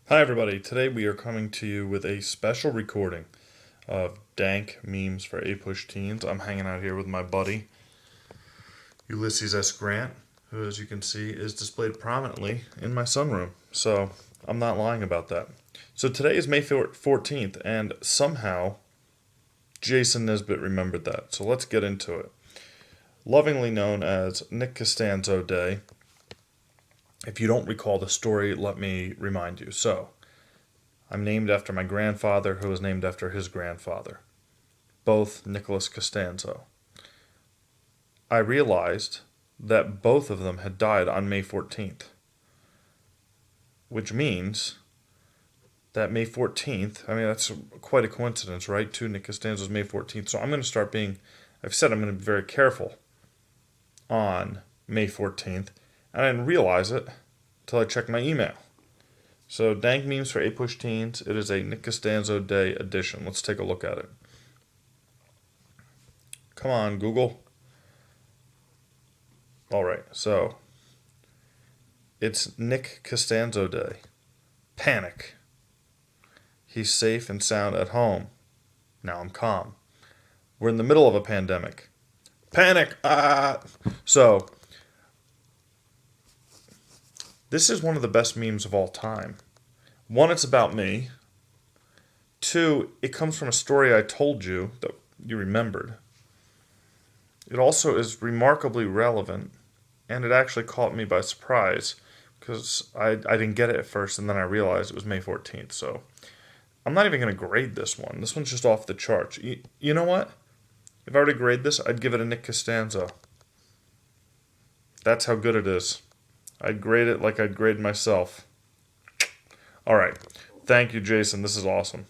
Hi, everybody. Today we are coming to you with a special recording of dank memes for A-Push Teens. I'm hanging out here with my buddy, Ulysses S. Grant, who, as you can see, is displayed prominently in my sunroom. So I'm not lying about that. So today is May 14th, and somehow Jason Nesbitt remembered that. So let's get into it. Lovingly known as Nick Costanzo Day. If you don't recall the story, let me remind you. So, I'm named after my grandfather, who was named after his grandfather, both Nicholas Costanzo. I realized that both of them had died on May 14th, which means that May 14th, that's quite a coincidence, right? Two Nick Costanzo's May 14th. So I'm going to start being, I've said I'm going to be very careful on May 14th, and I didn't realize it until I checked my email. So, dank memes for A-Push Teens. It is a Nick Costanzo Day edition. Let's take a look at it. Come on, Google. Alright, so it's Nick Costanzo Day. Panic. He's safe and sound at home. Now I'm calm. We're in the middle of a pandemic. Panic! Ah! So, this is one of the best memes of all time. One, it's about me. Two, it comes from a story I told you that you remembered. It also is remarkably relevant, and it actually caught me by surprise because I didn't get it at first, and then I realized it was May 14th. So I'm not even going to grade this one. This one's just off the charts. You know what? If I were to grade this, I'd give it a Nick Costanzo. That's how good it is. I'd grade it like I'd grade myself. All right. Thank you, Jason. This is awesome.